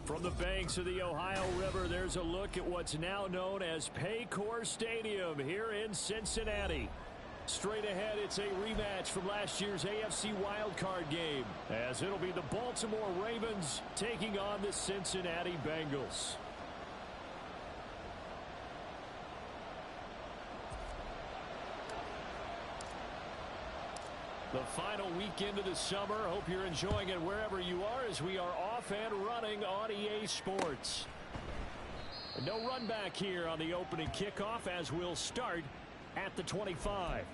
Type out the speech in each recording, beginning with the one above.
From the banks of the Ohio River, there's a look at what's now known as Paycor Stadium here in Cincinnati. Straight ahead, it's a rematch from last year's AFC wildcard game, as it'll be the Baltimore Ravens taking on the Cincinnati Bengals. The final weekend of the summer. Hope you're enjoying it wherever you are as we are off and running on EA Sports. No run back here on the opening kickoff as we'll start at the 25.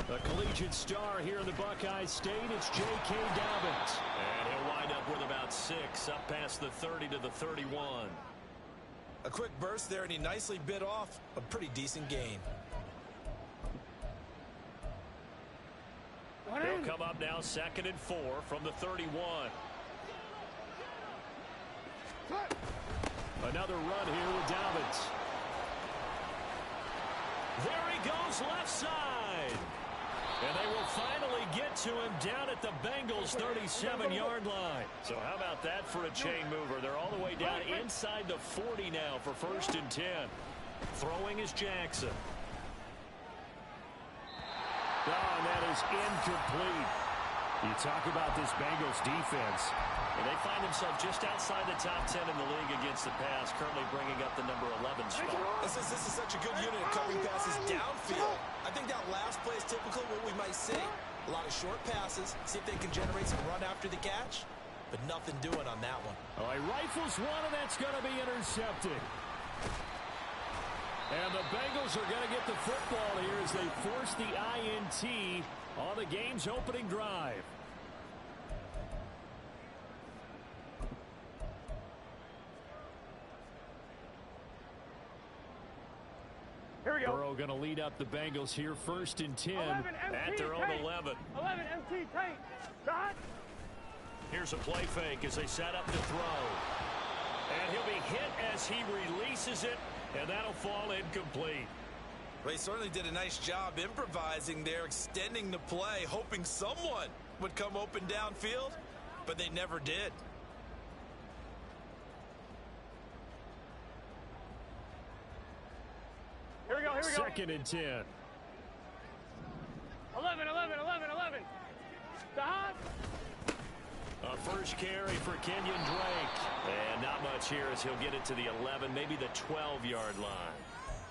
The collegiate star here in the Buckeye State, it's J.K. Dobbins. And he'll wind up with about 6, up past the 30 to the 31. A quick burst there, and he nicely bit off a pretty decent gain. They'll come up now 2nd and 4 from the 31. Another run here with Dobbins. There he goes left side. And they will finally get to him down at the Bengals' 37-yard line. So how about that for a chain mover? They're all the way down inside the 40 now for 1st and 10. Throwing is Jackson. Oh, and that is incomplete. You talk about this Bengals defense. And they find themselves just outside the top 10 in the league against the pass, currently bringing up the number 11 spot. This is such a good unit of covering passes downfield. I think that last play is typical of what we might see. A lot of short passes, see if they can generate some run after the catch, but nothing doing on that one. Oh, he rifles one, and that's going to be intercepted. And the Bengals are going to get the football here as they force the INT on the game's opening drive. Burrow going to lead up the Bengals here 1st and 10 at their own 11. 11 MT tank. Shot. Here's a play fake as they set up the throw. And he'll be hit as he releases it, and that'll fall incomplete. Well, he certainly did a nice job improvising there, extending the play, hoping someone would come open downfield, but they never did. Here we go, here we go. 2nd and 10. 11. Stop. A first carry for Kenyon Drake. And not much here as he'll get it to the 11, maybe the 12-yard line.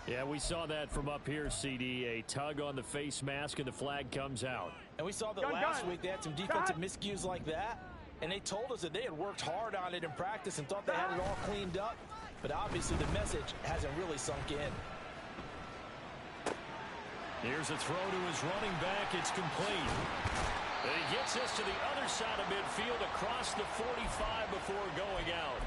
Yeah, we saw that from up here, CD. A tug on the face mask, and the flag comes out. And we saw that last week they had some defensive miscues like that, and they told us that they had worked hard on it in practice and thought they had it all cleaned up, but obviously the message hasn't really sunk in. Here's a throw to his running back. It's complete. And he gets us to the other side of midfield across the 45 before going out.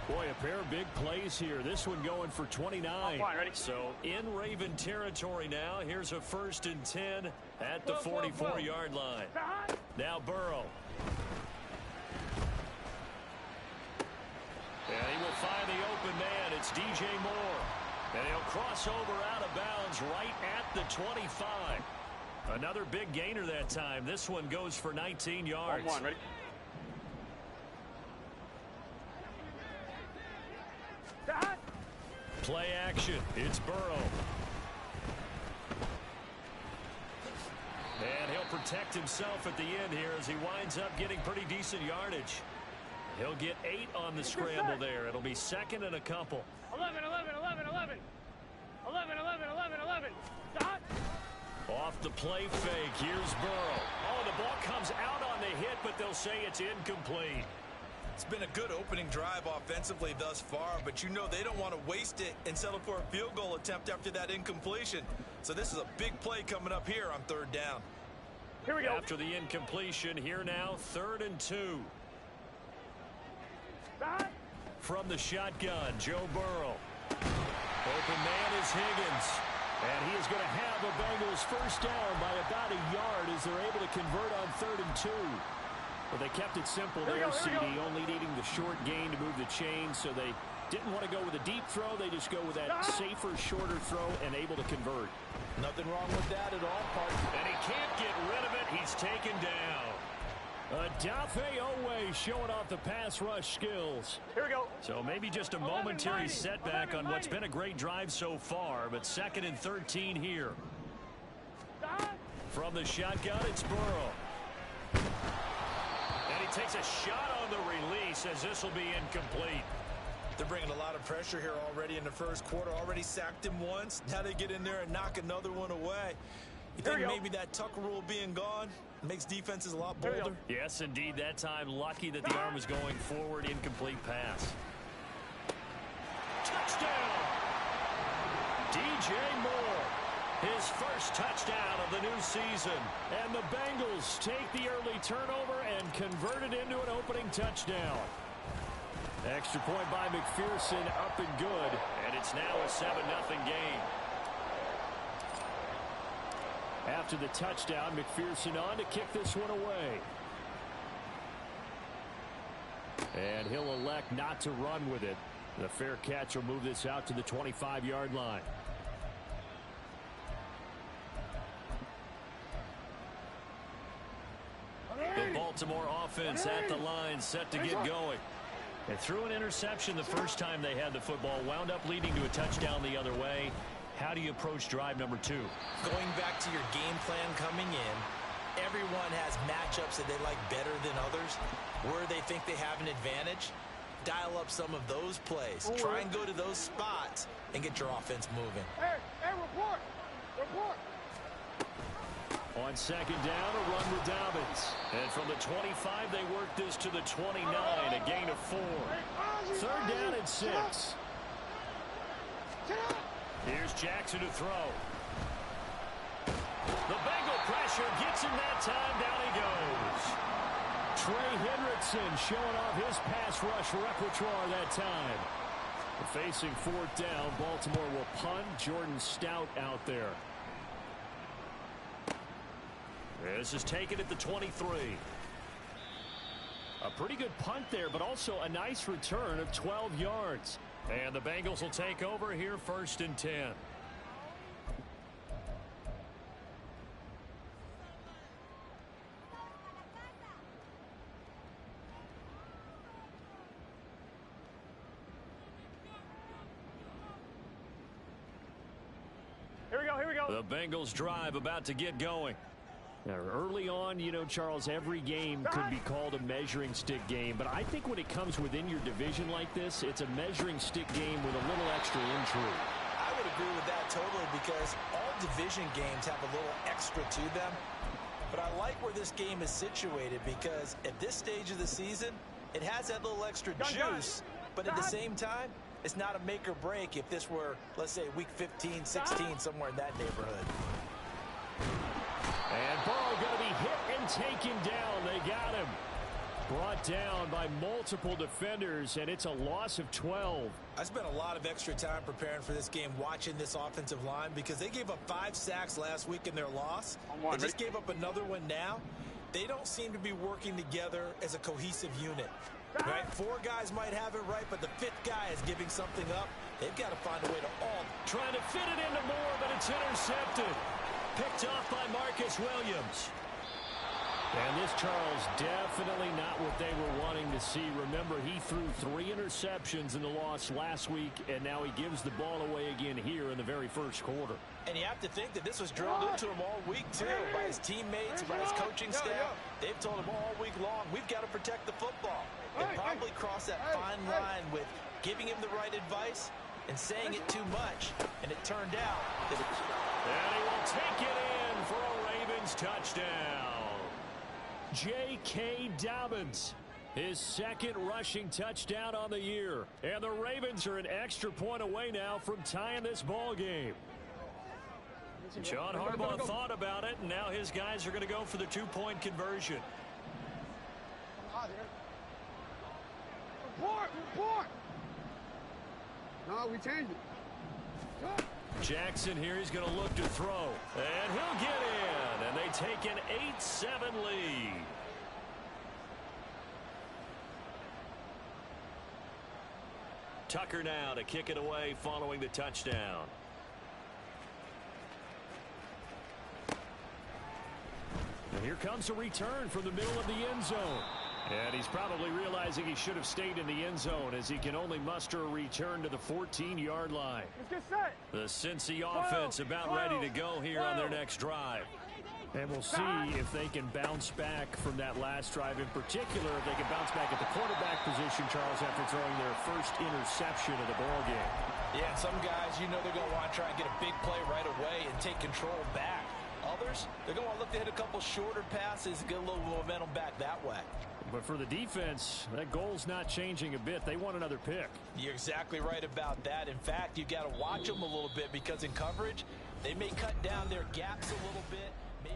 Boy, a pair of big plays here. This one going for 29. Ready? So in Raven territory now. Here's a 1st and 10 at the 44-yard line. Now Burrow. And he will find the open man. It's DJ Moore. And he'll cross over out of bounds right at the 25. Another big gainer that time. This one goes for 19 yards. Ready? Play action. It's Burrow. And he'll protect himself at the end here as he winds up getting pretty decent yardage. He'll get 8 on the scramble there. It'll be 2nd and a couple. 11. Stop. Off the play fake. Here's Burrow. Oh, the ball comes out on the hit, but they'll say it's incomplete. It's been a good opening drive offensively thus far, but you know they don't want to waste it and settle for a field goal attempt after that incompletion. So this is a big play coming up here on 3rd down. Here we go. After the incompletion, here now, 3rd and 2. Stop. From the shotgun, Joe Burrow. Open man is Higgins. And he is going to have a Bengals first down by about a yard as they're able to convert on 3rd and 2. Well, they kept it simple there, CD, only needing the short gain to move the chain, so they didn't want to go with a deep throw. They just go with that safer, shorter throw and able to convert. Nothing wrong with that at all, partner. And he can't get rid of it. He's taken down. Odafe Oweh showing off the pass rush skills. Here we go. So maybe just a momentary setback on what's been a great drive so far, but 2nd and 13 here. From the shotgun, it's Burrow. And he takes a shot on the release as this will be incomplete. They're bringing a lot of pressure here already in the first quarter. Already sacked him once. Now they get in there and knock another one away. You think maybe that Tucker rule being gone makes defenses a lot bolder? Yes, indeed. That time, lucky that the arm was going forward. Incomplete pass. Touchdown! DJ Moore. His first touchdown of the new season. And the Bengals take the early turnover and convert it into an opening touchdown. Extra point by McPherson, up and good. And it's now a 7-0 game. After the touchdown, McPherson on to kick this one away. And he'll elect not to run with it. The fair catch will move this out to the 25-yard line. The Baltimore offense at the line, set to get going. They threw an interception the first time they had the football, wound up leading to a touchdown the other way. How do you approach drive number 2? Going back to your game plan coming in, everyone has matchups that they like better than others. Where they think they have an advantage, dial up some of those plays. Try and go to those spots and get your offense moving. Hey, report! Report! On 2nd down, a run with Dobbins. And from the 25, they work this to the 29, a gain of 4. 3rd down and 6. Here's Jackson to throw. The Bengal pressure gets him that time. Down he goes. Trey Hendrickson showing off his pass rush repertoire that time. Facing 4th down, Baltimore will punt. Jordan Stout out there. This is taken at the 23. A pretty good punt there, but also a nice return of 12 yards. And the Bengals will take over here, 1st and 10. Here we go, here we go. The Bengals drive about to get going. Now, early on, you know, Charles, every game could be called a measuring stick game, but I think when it comes within your division like this, it's a measuring stick game with a little extra intrigue. I would agree with that totally because all division games have a little extra to them. But I like where this game is situated because at this stage of the season, it has that little extra juice, but at the same time, it's not a make or break if this were, let's say, week 15, 16, somewhere in that neighborhood. And Burrow going to be hit and taken down. They got him. Brought down by multiple defenders, and it's a loss of 12. I spent a lot of extra time preparing for this game watching this offensive line because they gave up 5 sacks last week in their loss. They just gave up another one now. They don't seem to be working together as a cohesive unit. Right? 4 guys might have it right, but the 5th guy is giving something up. They've got to find a way to all. Trying to fit it into Moore, but it's intercepted. Picked off by Marcus Williams. And this, Charles, definitely not what they were wanting to see. Remember, he threw 3 interceptions in the loss last week, and now he gives the ball away again here in the very first quarter. And you have to think that this was drilled into him all week, too, by his teammates, by his coaching staff. They've told him all week long, we've got to protect the football. They probably crossed that fine line with giving him the right advice and saying it too much. And it turned out that it's... And he will take it in for a Ravens touchdown. J.K. Dobbins, his 2nd rushing touchdown on the year. And the Ravens are an extra point away now from tying this ball game. John Harbaugh thought about it, and now his guys are going to go for the 2-point conversion. Report! No, we changed it. Jackson here, he's going to look to throw. And he'll get in, and they take an 8-7 lead. Tucker now to kick it away following the touchdown. And here comes a return from the middle of the end zone. And he's probably realizing he should have stayed in the end zone as he can only muster a return to the 14-yard line. Let's get set. The Cincy offense about ready to go here on their next drive. And we'll see if they can bounce back from that last drive, in particular if they can bounce back at the quarterback position, Charles, after throwing their first interception of the ballgame. Yeah, and some guys, you know they're going to want to try and get a big play right away and take control back. Others, they're going to want to look to hit a couple shorter passes and get a little momentum back that way. But for the defense, that goal's not changing a bit. They want another pick. You're exactly right about that. In fact, you've got to watch them a little bit because in coverage, they may cut down their gaps a little bit. Maybe.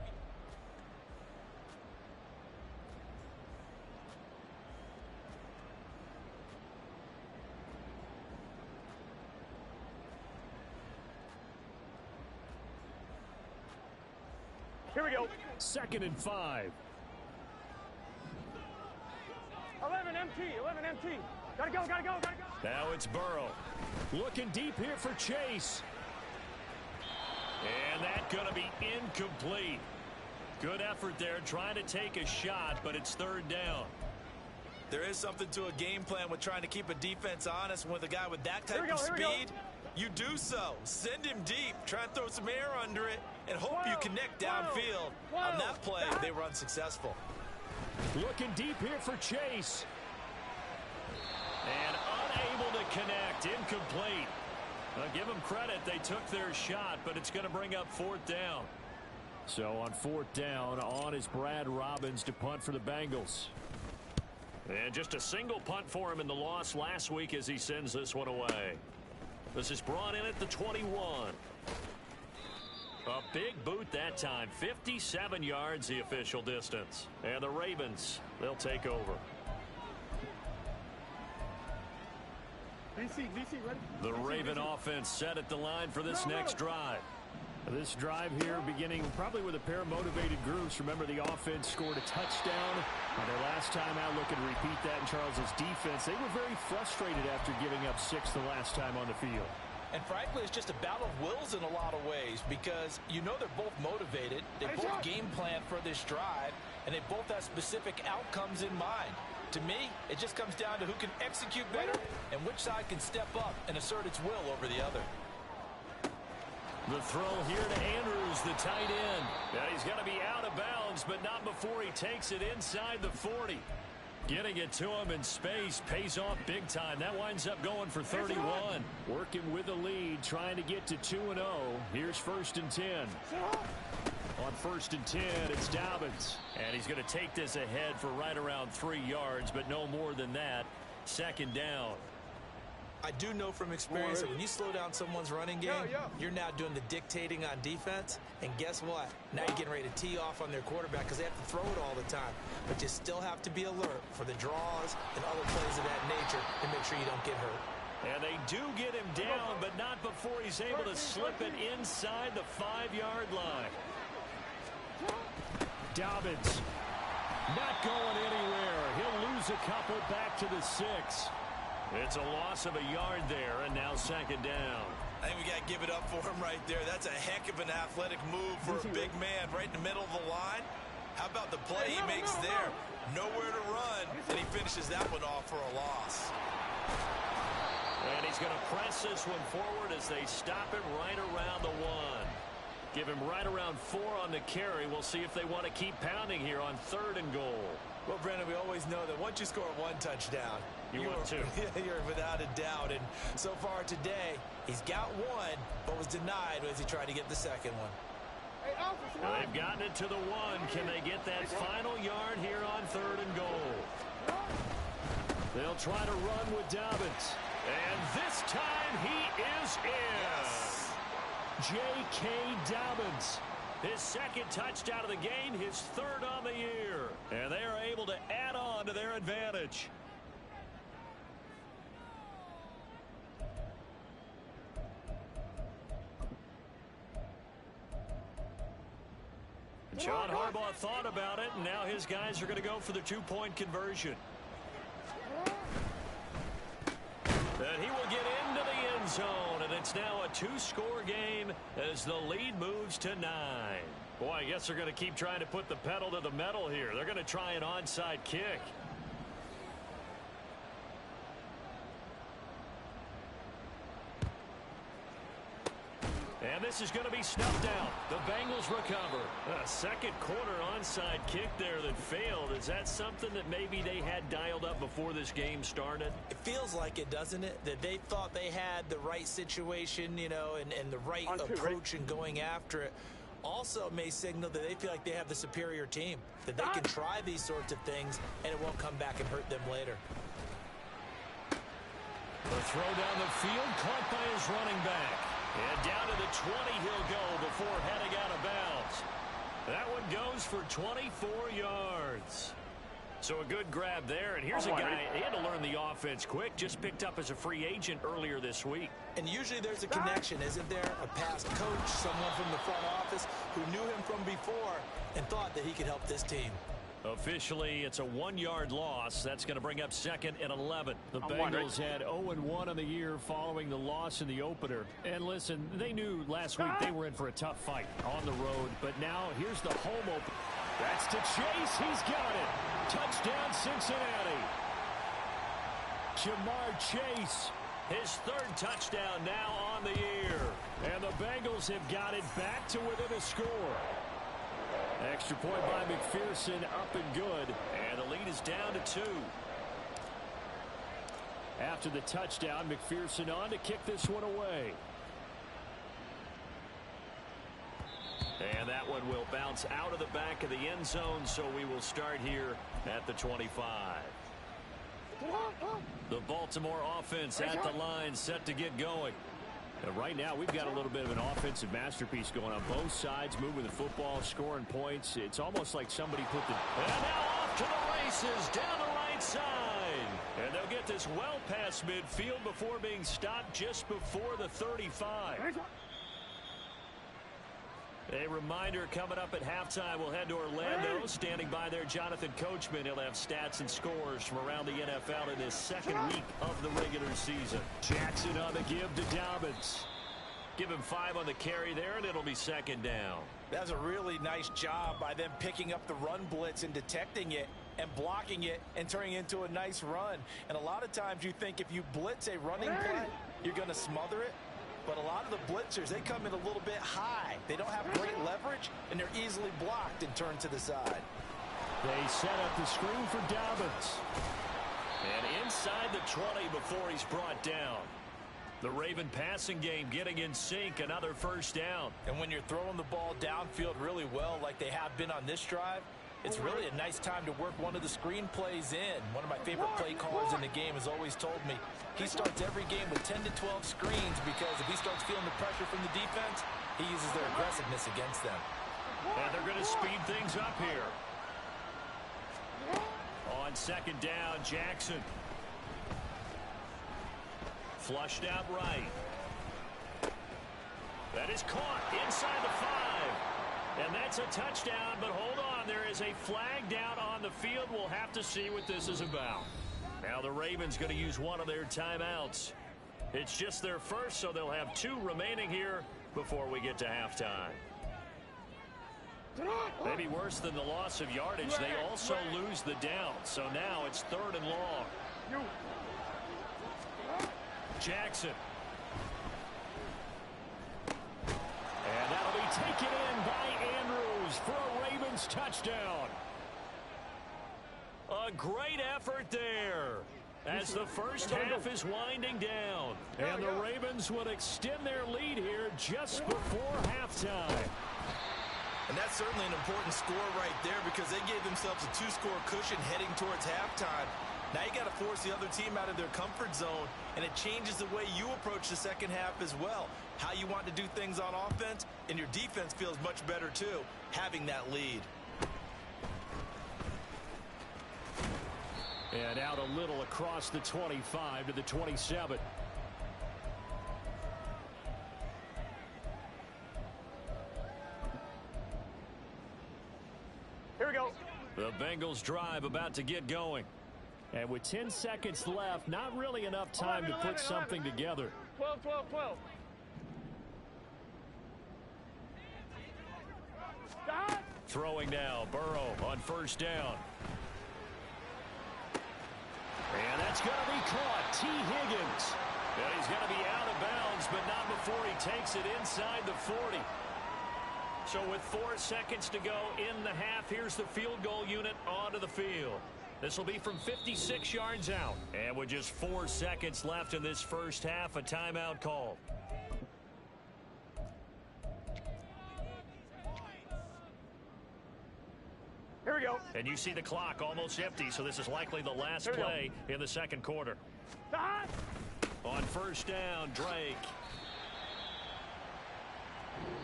Here we go. 2nd and 5. 11 MT. 11 MT. Gotta go, gotta go, gotta go. Now it's Burrow. Looking deep here for Chase. And that's going to be incomplete. Good effort there trying to take a shot, but it's 3rd down. There is something to a game plan with trying to keep a defense honest. With a guy with that type of speed, you do so. Send him deep. Try and throw some air under it and hope you connect downfield. On that play, they were unsuccessful. Looking deep here for Chase. And unable to connect. Incomplete. Give them credit. They took their shot, but it's going to bring up 4th down. So on 4th down, on is Brad Robbins to punt for the Bengals. And just a single punt for him in the loss last week as he sends this one away. This is brought in at the 21. A big boot that time. 57 yards the official distance. And the Ravens, they'll take over. DC, ready? The Raven offense set at the line for this next drive. This drive here beginning probably with a pair of motivated groups. Remember, the offense scored a touchdown on their last time out. Looking to repeat that in Charles's defense. They were very frustrated after giving up 6 the last time on the field. And frankly, it's just a battle of wills in a lot of ways because you know they're both motivated. They both game plan for this drive, and they both have specific outcomes in mind. To me, it just comes down to who can execute better and which side can step up and assert its will over the other. The throw here to Andrews, the tight end. Yeah, he's going to be out of bounds, but not before he takes it inside the 40. Getting it to him in space pays off big time. That winds up going for 31. Working with a lead, trying to get to 2-0. Here's 1st and 10. On 1st and 10, it's Dobbins. And he's going to take this ahead for right around 3 yards, but no more than that. 2nd down. I do know from experience that when you slow down someone's running game, you're now doing the dictating on defense. And guess what? Now you're getting ready to tee off on their quarterback because they have to throw it all the time. But you still have to be alert for the draws and other plays of that nature to make sure you don't get hurt. And they do get him down, but not before he's able to slip it inside the 5-yard line. Dobbins not going anywhere. He'll lose a couple back to the 6. It's a loss of a yard there, and now 2nd down. I think we got to give it up for him right there. That's a heck of an athletic move for a big man right in the middle of the line. How about the play he makes there? Nowhere to run, and he finishes that one off for a loss. And he's going to press this one forward as they stop him right around the 1. Give him right around 4 on the carry. We'll see if they want to keep pounding here on 3rd and goal. Well, Brandon, we always know that once you score 1 touchdown, you want 2. You're without a doubt. And so far today, he's got 1, but was denied as he tried to get the 2nd one. Well, they've gotten it to the 1. Can they get that final yard here on 3rd and goal? They'll try to run with Dobbins. And this time he is in. Yes. J.K. Dobbins. His 2nd touchdown of the game, his 3rd on the year. And they are able to add on to their advantage. John Harbaugh thought about it, and now his guys are going to go for the 2-point conversion. And he will It's now a 2-score game as the lead moves to 9. Boy, I guess they're going to keep trying to put the pedal to the metal here. They're going to try an onside kick. And this is going to be snuffed out. The Bengals recover. A second quarter onside kick there that failed. Is that something that maybe they had dialed up before this game started? It feels like it, doesn't it? That they thought they had the right situation, you know, and the right approach in going after it. Also may signal that they feel like they have the superior team, that they can try these sorts of things and it won't come back and hurt them later. The throw down the field caught by his running back. And down to the 20 he'll go before heading out of bounds. That one goes for 24 yards. So a good grab there. And here's a guy, he had to learn the offense quick, just picked up as a free agent earlier this week. And usually there's a connection, isn't there? A past coach, someone from the front office who knew him from before and thought that he could help this team. Officially, it's a 1-yard loss. That's going to bring up second and 11. The Bengals had 0-1 on the year following the loss in the opener. And listen, they knew last week they were in for a tough fight on the road. But now here's the home opener. That's to Chase. He's got it. Touchdown, Cincinnati. Jamar Chase, his third touchdown now on the year. And the Bengals have got it back to within a score. Extra point by McPherson, up and good. And the lead is down to 2. After the touchdown, McPherson on to kick this one away. And that one will bounce out of the back of the end zone, so we will start here at the 25. The Baltimore offense at the line, set to get going. And right now, we've got a little bit of an offensive masterpiece going on both sides, moving the football, scoring points. It's almost like somebody put the... And now off to the races, down the right side. And they'll get this well past midfield before being stopped just before the 35. A reminder coming up at halftime, we'll head to Orlando. Standing by there, Jonathan Coachman. He'll have stats and scores from around the NFL in his second week of the regular season. Jackson on the give to Dobbins. Give him 5 on the carry there, and it'll be second down. That's a really nice job by them picking up the run blitz and detecting it and blocking it and turning it into a nice run. And a lot of times you think if you blitz a running play, you're going to smother it. But a lot of the blitzers, they come in a little bit high. They don't have great leverage, and they're easily blocked and turned to the side. They set up the screen for Dobbins. And inside the 20 before he's brought down. The Raven passing game getting in sync, another first down. And when you're throwing the ball downfield really well like they have been on this drive, it's really a nice time to work one of the screen plays in. One of my favorite play callers in the game has always told me he starts every game with 10 to 12 screens because if he starts feeling the pressure from the defense, he uses their aggressiveness against them. And they're going to speed things up here. On second down, Jackson. Flushed out right. That is caught inside the 5. And that's a touchdown, but hold on. There is a flag down on the field. We'll have to see what this is about. Now the Ravens going to use one of their timeouts. It's just their first, so they'll have 2 remaining here before we get to halftime. Maybe worse than the loss of yardage, they also lose the down. So now it's 3rd and long. Jackson. And that'll be taken in by Andrews for a Ravens touchdown. A great effort there as the first half is winding down. And the Ravens will extend their lead here just before halftime. And that's certainly an important score right there because they gave themselves a 2-score cushion heading towards halftime. Now you got to force the other team out of their comfort zone, and it changes the way you approach the second half as well. How you want to do things on offense, and your defense feels much better too, having that lead. And out a little across the 25 to the 27. Here we go. The Bengals drive about to get going. And with 10 seconds left, not really enough time to put something together. 12, 12, 12. Throwing now, Burrow on first down. And that's going to be caught. T. Higgins. And he's going to be out of bounds, but not before he takes it inside the 40. So with 4 seconds to go in the half, here's the field goal unit onto the field. This will be from 56 yards out. And with just 4 seconds left in this first half, a timeout called. Here we go. And you see the clock almost empty, so this is likely the last play in the second quarter. On first down, Drake.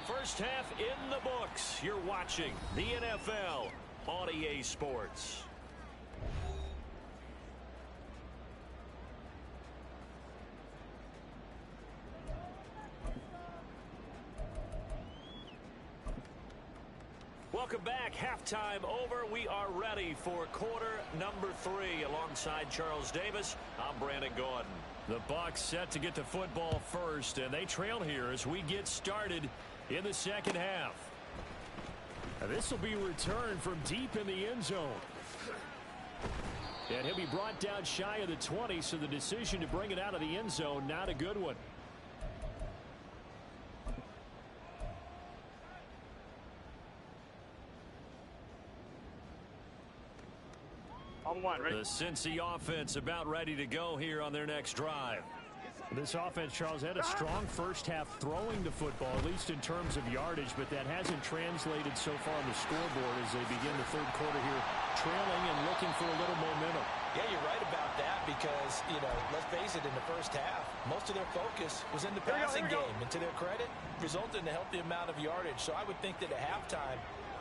First half in the books. You're watching the NFL on EA Sports. Welcome back. Halftime over. We are ready for quarter number 3. Alongside Charles Davis, I'm Brandon Gaudin. The Bucs set to get the football first, and they trail here as we get started in the second half. This will be returned from deep in the end zone. And he'll be brought down shy of the 20, so the decision to bring it out of the end zone, not a good one. Ready? The Cincy offense about ready to go here on their next drive. This offense, Charles, had a strong first half throwing the football, at least in terms of yardage, but that hasn't translated so far on the scoreboard as they begin the third quarter here, trailing and looking for a little momentum. Yeah, you're right about that because, let's face it, in the first half, most of their focus was in the passing game. And to their credit, resulted in a healthy amount of yardage. So I would think that at halftime,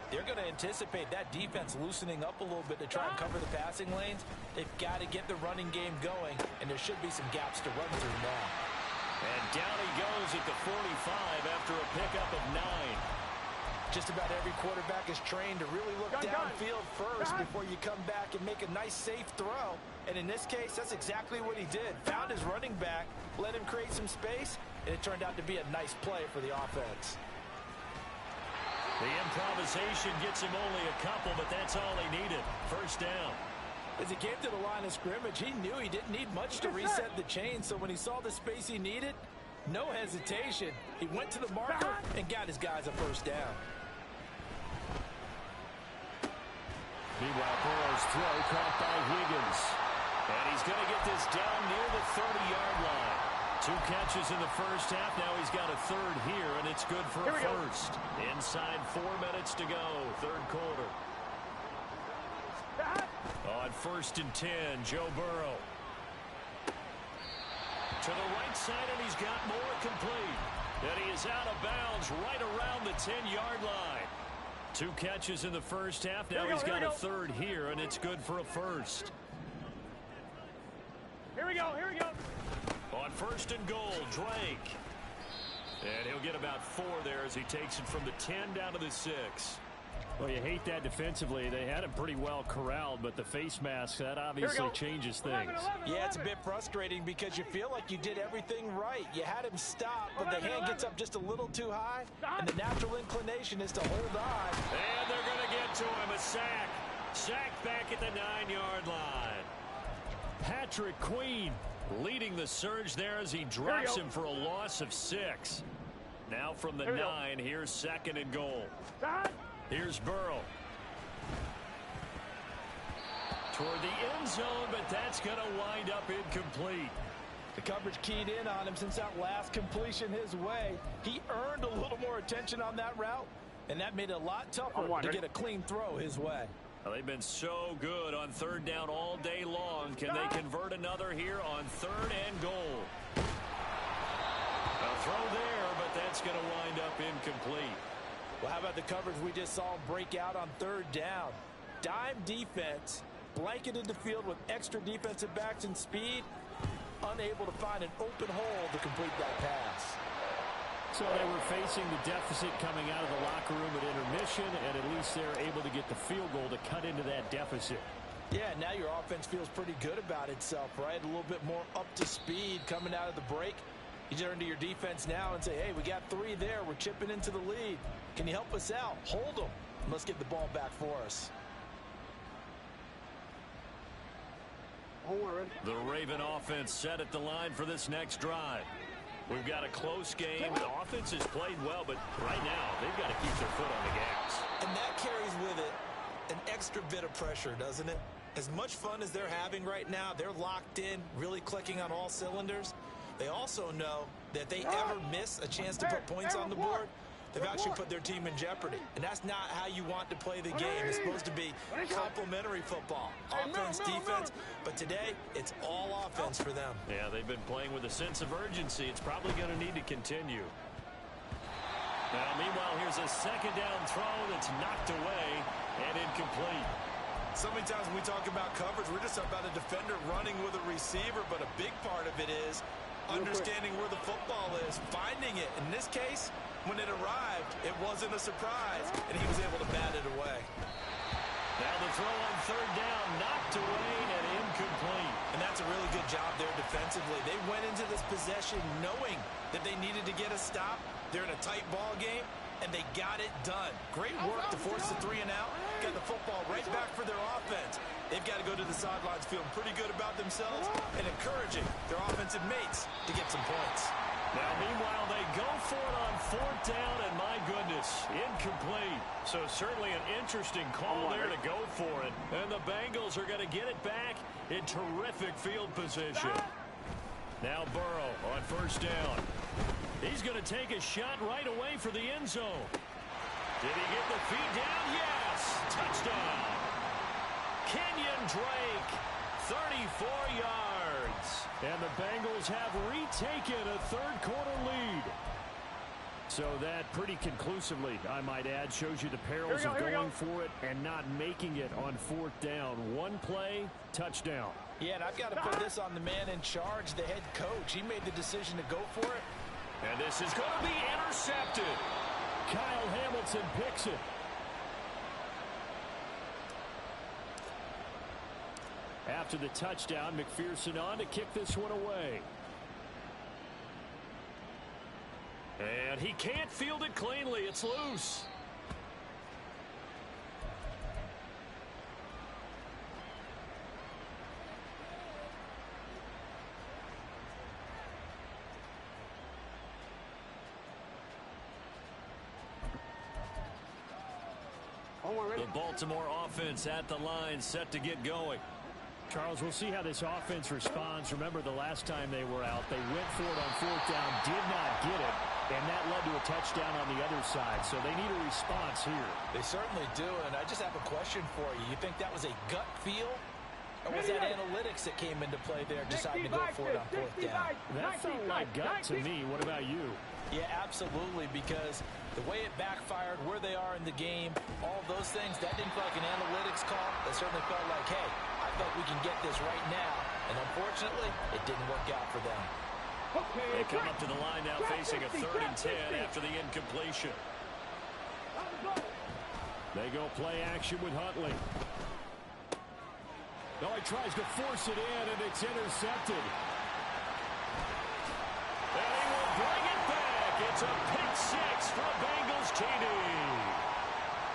they're going to anticipate that defense loosening up a little bit to try and cover the passing lanes. They've got to get the running game going, and there should be some gaps to run through now. And down he goes at the 45 after a pickup of 9. Just about every quarterback is trained to really look downfield first before you come back and make a nice, safe throw. And in this case, that's exactly what he did. Found his running back, let him create some space, and it turned out to be a nice play for the offense. The improvisation gets him only a couple, but that's all he needed. First down. As he came to the line of scrimmage, he knew he didn't need much to reset the chain, so when he saw the space he needed, no hesitation. He went to the marker and got his guys a first down. Meanwhile, Burrow's throw caught by Higgins. And he's going to get this down near the 30-yard line. 2 catches in the first half. Now he's got a third here, and it's good for a first. Inside 4 minutes to go, third quarter. On first and 10, Joe Burrow. To the right side, and he's got more complete. And he is out of bounds right around the 10-yard line. 2 catches in the first half. Now he's got a third here, and it's good for a first. Here we go. On first and goal, Drake. And he'll get about 4 there as he takes it from the 10 down to the 6. Well, you hate that defensively. They had him pretty well corralled, but the face mask, that obviously changes things. Yeah, it's a bit frustrating because you feel like you did everything right. You had him stop, but the hand gets up just a little too high, and the natural inclination is to hold on. And they're going to get to him, a sack. Sack back at the 9-yard line. Patrick Queen leading the surge there as he drops him for a loss of 6. Now from the 9, here's second and goal. Here's Burrow. Toward the end zone, but that's going to wind up incomplete. The coverage keyed in on him since that last completion his way. He earned a little more attention on that route, and that made it a lot tougher to get a clean throw his way. Well, they've been so good on third down all day long. Can they convert another here on third and goal? A throw there, but that's going to wind up incomplete. Well, how about the coverage we just saw break out on third down? Dime defense, blanketed the field with extra defensive backs and speed, unable to find an open hole to complete that pass. So they were facing the deficit coming out of the locker room at intermission, and at least they're able to get the field goal to cut into that deficit. Yeah, now your offense feels pretty good about itself, right? A little bit more up to speed coming out of the break. You turn to your defense now and say, hey, we got 3 there. We're chipping into the lead. Can you help us out? Hold them. and let's get the ball back for us. The Raven offense set at the line for this next drive. We've got a close game. The offense has played well, but right now they've got to keep their foot on the gas. And that carries with it an extra bit of pressure, doesn't it? As much fun as they're having right now, they're locked in, really clicking on all cylinders. They also know that if they ever miss a chance to put points on the board, they've actually put their team in jeopardy. And that's not how you want to play the game. It's supposed to be complementary football. Offense, defense. But today, it's all offense for them. Yeah, they've been playing with a sense of urgency. It's probably going to need to continue. Now, meanwhile, here's a second down throw that's knocked away and incomplete. So many times when we talk about coverage, we're just about a defender running with a receiver, but a big part of it is understanding where the football is, finding it. In this case, when it arrived, it wasn't a surprise, and he was able to bat it away. Now the throw on third down, knocked away and incomplete. And that's a really good job there defensively. They went into this possession knowing that they needed to get a stop. They're in a tight ball game, and they got it done. Great work to force the 3 and out. Got the football right back for their offense. They've got to go to the sidelines feeling pretty good about themselves and encouraging their offensive mates to get some points. Now, meanwhile, they go for it on fourth down, and my goodness, incomplete. So certainly an interesting call there to go for it. And the Bengals are going to get it back in terrific field position. Now Burrow on first down. He's going to take a shot right away for the end zone. Did he get the feet down? Yes! Touchdown! Kenyon Drake, 34 yards. And the Bengals have retaken a third-quarter lead. So that pretty conclusively, I might add, shows you the perils of going for it and not making it on fourth down. One play, touchdown. Yeah, and I've got to put this on the man in charge, the head coach. He made the decision to go for it. And this is going to be intercepted. Kyle Hamilton picks it. After the touchdown, McPherson on to kick this one away. And he can't field it cleanly. It's loose. The Baltimore offense at the line, set to get going. Charles, we'll see how this offense responds. Remember, the last time they were out, they went for it on fourth down, did not get it, and that led to a touchdown on the other side. So they need a response here. They certainly do, and I just have a question for you. You think that was a gut feel? Or was that analytics that came into play there, deciding to go for it on fourth down? That felt like gut to me. What about you? Yeah, absolutely, because the way it backfired, where they are in the game, all those things, that didn't feel like an analytics call. That certainly felt like, hey, I think we can get this right now. And unfortunately, it didn't work out for them. They come up to the line now facing a 3rd and 10 after the incompletion. They go play action with Huntley. No, he tries to force it in, and it's intercepted. And he will bring it back. It's a pick six from Bengals TD.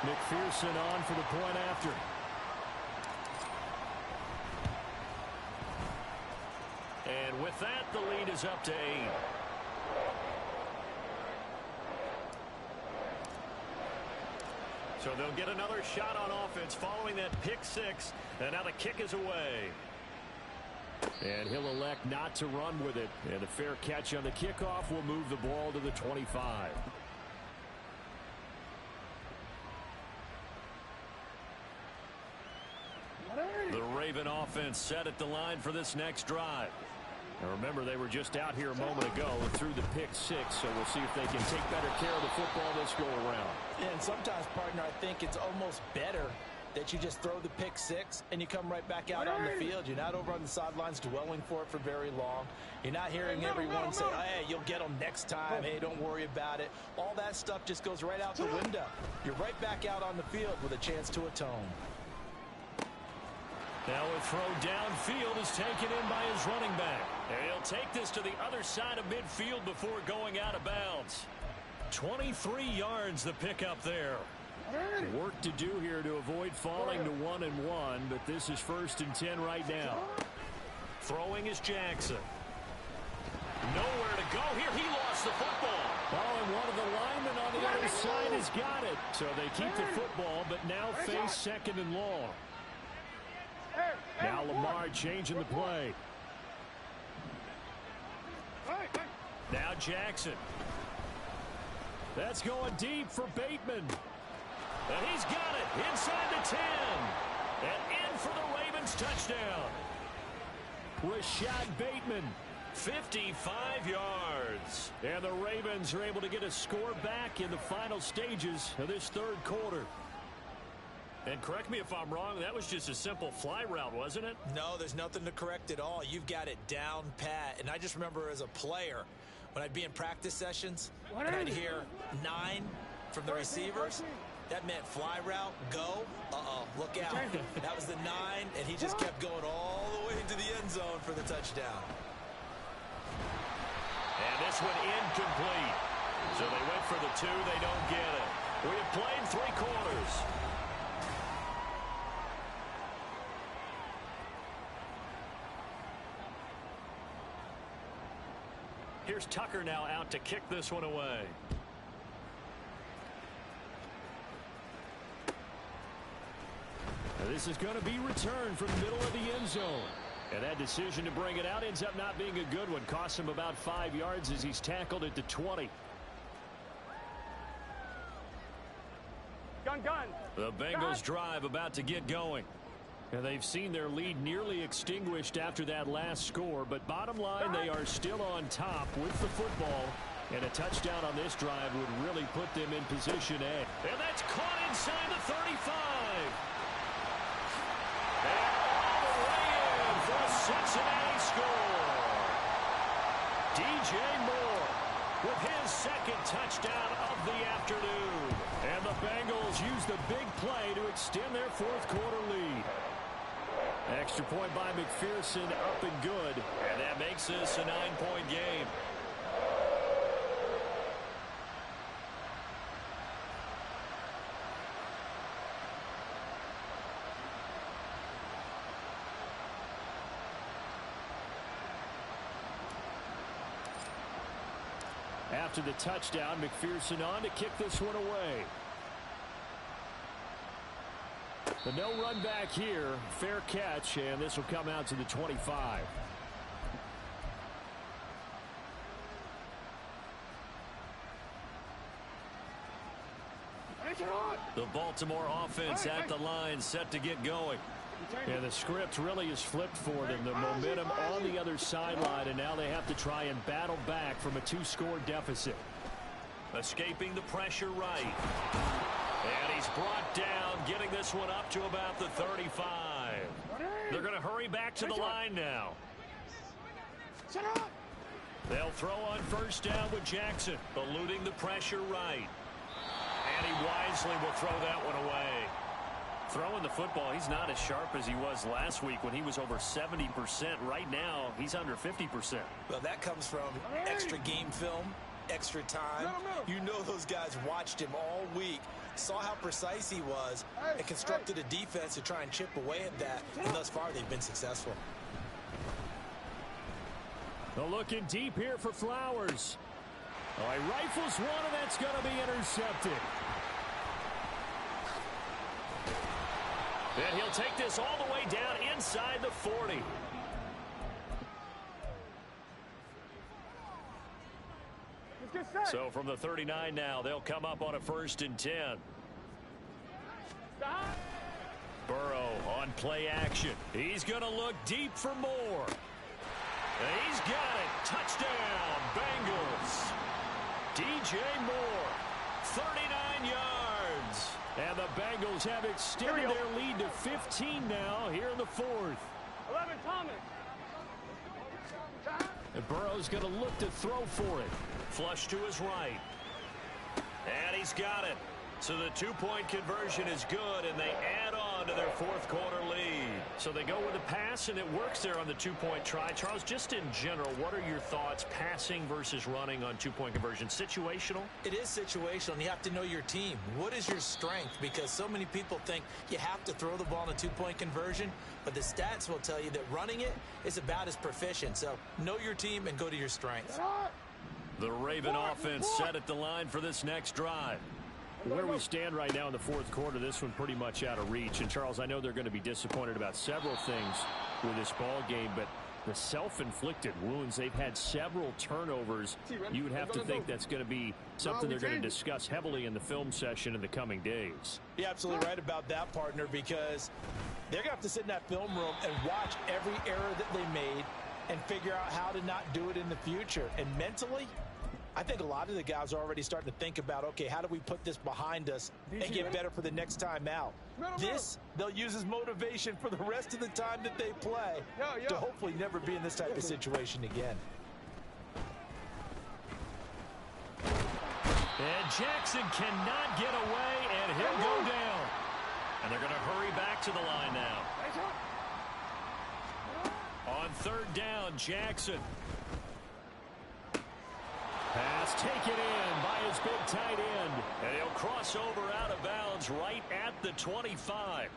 McPherson on for the point after. And with that, the lead is up to 8. So they'll get another shot on offense following that pick six. And now the kick is away. And he'll elect not to run with it. And a fair catch on the kickoff will move the ball to the 25. The Raven offense set at the line for this next drive. Now remember, they were just out here a moment ago and threw the pick six, so we'll see if they can take better care of the football this go around. And sometimes, partner, I think it's almost better that you just throw the pick six and you come right back out on the field. You're not over on the sidelines dwelling for it for very long. You're not hearing everyone say, hey, you'll get them next time. Hey, don't worry about it. All that stuff just goes right out the window. You're right back out on the field with a chance to atone. Now a throw downfield is taken in by his running back. And he'll take this to the other side of midfield before going out of bounds. 23 yards the pickup there. Work to do here to avoid falling to 1-1, but this is 1st and 10 right now. Throwing is Jackson. Nowhere to go here. He lost the football. Oh, and one of the linemen on the other side has got it. So they keep the football, but now face 2nd and long. Now Lamar changing the play. Now Jackson. That's going deep for Bateman. And he's got it inside the 10. And in for the Ravens touchdown. Rashad Bateman. 55 yards. And the Ravens are able to get a score back in the final stages of this 3rd quarter. And correct me if I'm wrong, that was just a simple fly route, wasn't it? No, there's nothing to correct at all. You've got it down pat. And I just remember as a player, when I'd be in practice sessions, and I'd hear 9 from the receivers, that meant fly route, go, look out. That was the 9, and he just kept going all the way into the end zone for the touchdown. And this one incomplete. So they went for the 2, they don't get it. We have played 3 quarters. Here's Tucker now out to kick this one away. Now this is going to be returned from the middle of the end zone. And that decision to bring it out ends up not being a good one. Costs him about 5 yards as he's tackled at the 20. Gun. The Bengals drive about to get going. And they've seen their lead nearly extinguished after that last score. But bottom line, they are still on top with the football. And a touchdown on this drive would really put them in position A. And that's caught inside the 35. And all the way in for a Cincinnati score. DJ Moore with his 2nd touchdown of the afternoon. And the Bengals use the big play to extend their 4th quarter lead. Extra point by McPherson, up and good. And that makes this a 9-point game. After the touchdown, McPherson on to kick this one away. The no run back here, fair catch, and this will come out to the 25. The Baltimore offense at the line, set to get going. And the script really is flipped for them. The momentum on the other sideline, and now they have to try and battle back from a 2-score deficit. Escaping the pressure right. And he's brought down, getting this one up to about the 35. They're going to hurry back to the line now. They'll throw on 1st down with Jackson, eluding the pressure right. And he wisely will throw that one away. Throwing the football, he's not as sharp as he was last week when he was over 70%. Right now, he's under 50%. Well, that comes from extra game film, extra time. You know those guys watched him all week, saw how precise he was, and constructed a defense to try and chip away at that. And thus far, they've been successful. They're looking deep here for Flowers. Oh, he rifles one, and that's going to be intercepted. And he'll take this all the way down inside the 40. So from the 39 now, they'll come up on a 1st and 10. Burrow on play action. He's going to look deep for Moore. And he's got it. Touchdown, Bengals. DJ Moore, 39 yards. And the Bengals have extended their lead to 15 now here in the 4th. 11, Thomas. And Burrow's going to look to throw for it. Flush to his right. And he's got it. So the two-point conversion is good, and they add on to their fourth quarter lead. So they go with a pass, and it works there on the two-point try. Charles, just in general, what are your thoughts passing versus running on two-point conversion? Situational? It is situational, and you have to know your team. What is your strength? Because so many people think you have to throw the ball in a two-point conversion, but the stats will tell you that running it is about as proficient. So know your team and go to your strengths. The Raven offense set at the line for this next drive. Where we stand right now in the fourth quarter, this one pretty much out of reach. And, Charles, I know they're going to be disappointed about several things with this ball game, but the self-inflicted wounds, they've had several turnovers. You would have to think that's going to be something they're going to discuss heavily in the film session in the coming days. You're absolutely right about that, partner, because they're going to have to sit in that film room and watch every error that they made and figure out how to not do it in the future. And mentally, I think a lot of the guys are already starting to think about, okay, how do we put this behind us and get better for the next time out? This, they'll use as motivation for the rest of the time that they play to hopefully never be in this type of situation again. And Jackson cannot get away, and he'll go down. And they're going to hurry back to the line now. On third down, Jackson. Pass taken in by his big tight end. And he'll cross over out of bounds right at the 25.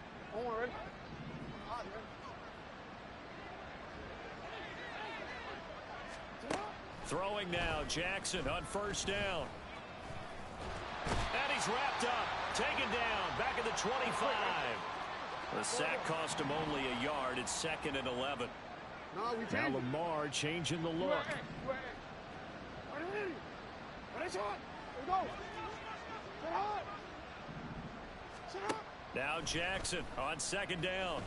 Throwing now, Jackson on first down. And he's wrapped up. Taken down. Back at the 25. The sack cost him only a yard. It's 2nd and 11. Now Lamar changing the look. Now Jackson on second down.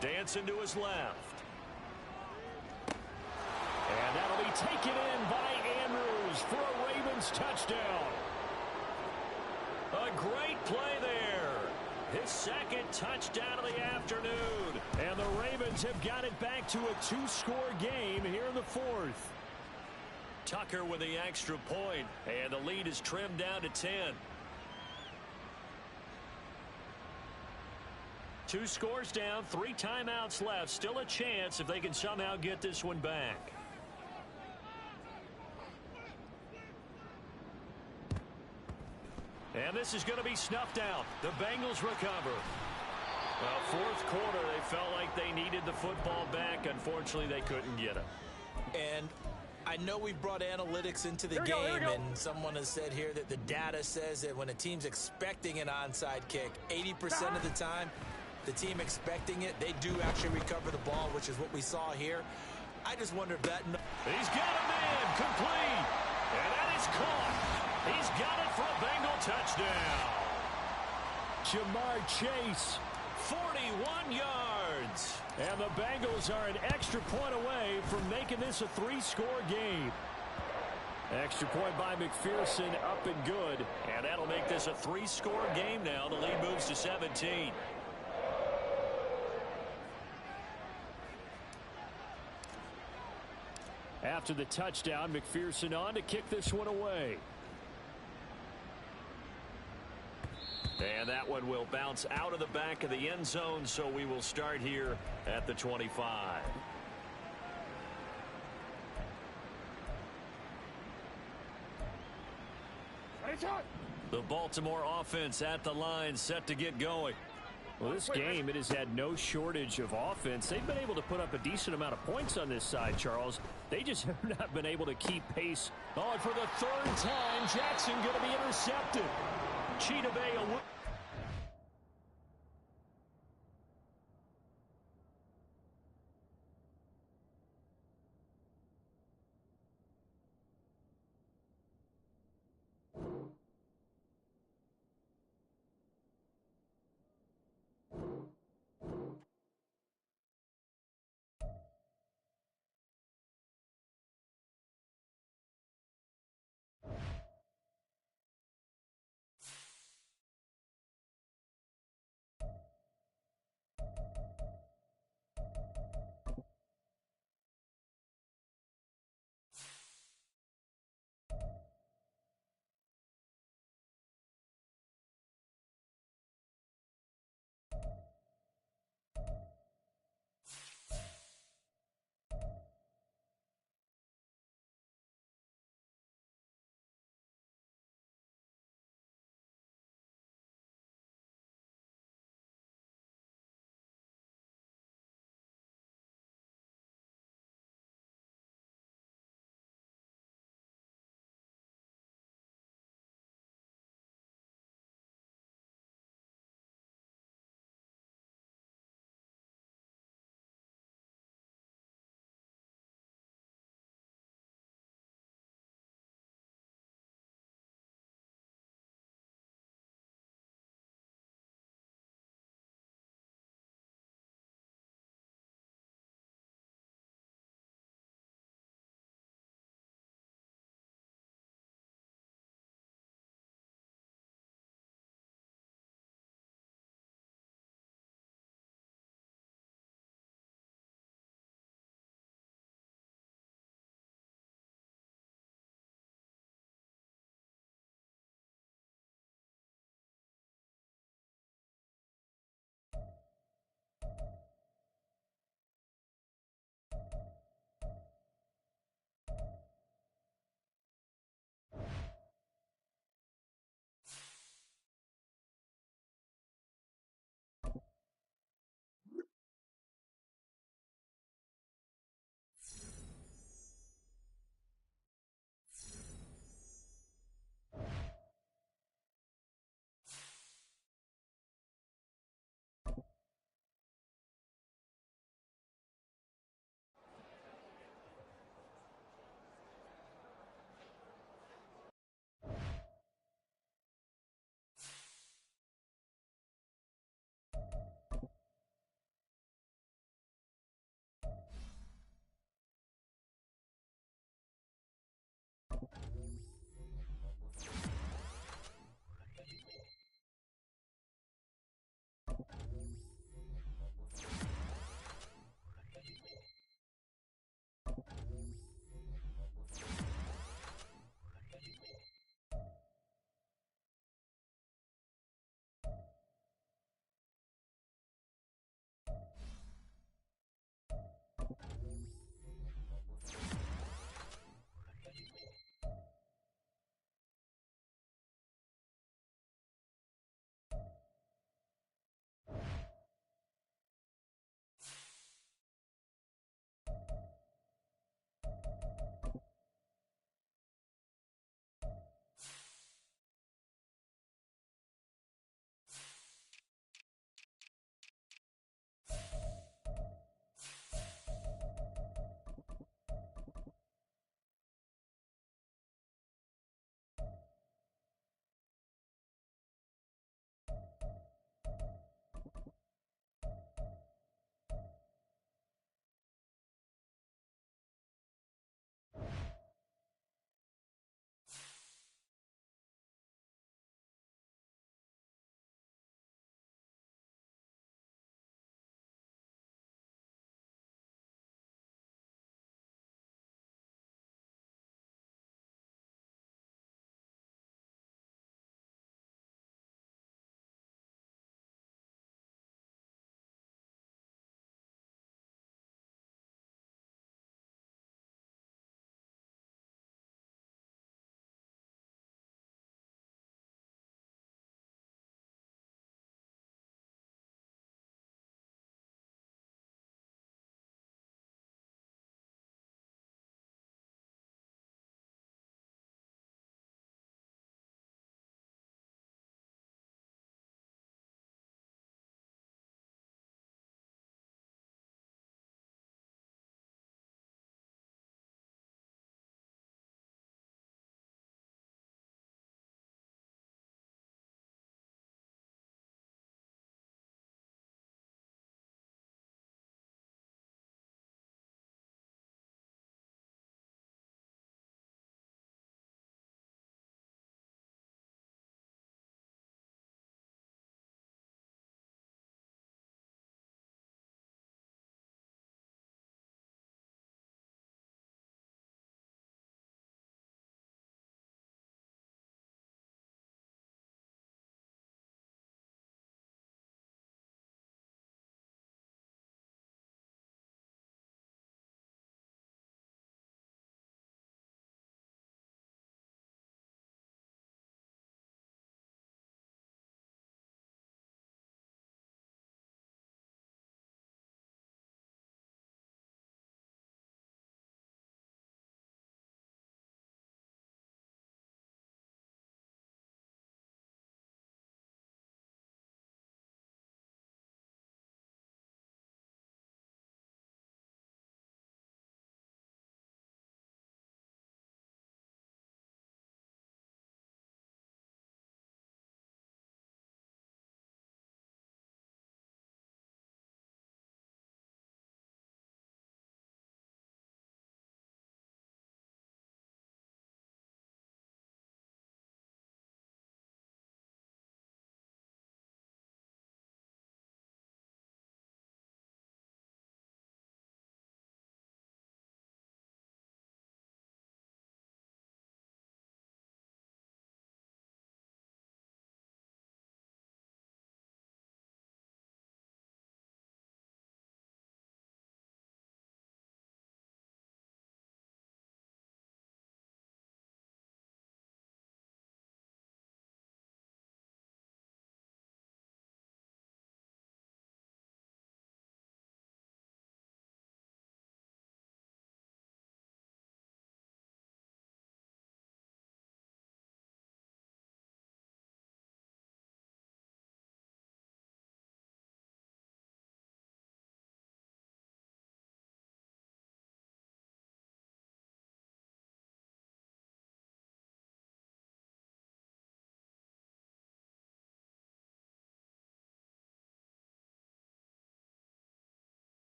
Dancing to his left. And that'll be taken in by Andrews for a Ravens touchdown. A great play there. His second touchdown of the afternoon. And the Ravens have got it back to a 2-score game here in the fourth. Tucker with the extra point, and the lead is trimmed down to 10. 2 scores down, 3 timeouts left. Still a chance if they can somehow get this one back. And this is going to be snuffed out. The Bengals recover. Well, fourth quarter, they felt like they needed the football back. Unfortunately, they couldn't get it. And I know we brought analytics into the game, and someone has said here that the data says that when a team's expecting an onside kick, 80% of the time, the team expecting it, they do actually recover the ball, which is what we saw here. I just wonder if that... He's got a man complete, and that is caught. He's got it for a Bengal touchdown. Jamar Chase, 41 yards. And the Bengals are an extra point away from making this a 3-score game. Extra point by McPherson, up and good. And that'll make this a 3-score game now. The lead moves to 17. After the touchdown, McPherson on to kick this one away. And that one will bounce out of the back of the end zone, so we will start here at the 25. The Baltimore offense at the line, set to get going. Well, this game, it has had no shortage of offense. They've been able to put up a decent amount of points on this side, Charles. They just have not been able to keep pace. Oh, and for the third time, Jackson going to be intercepted. Cheetah Bay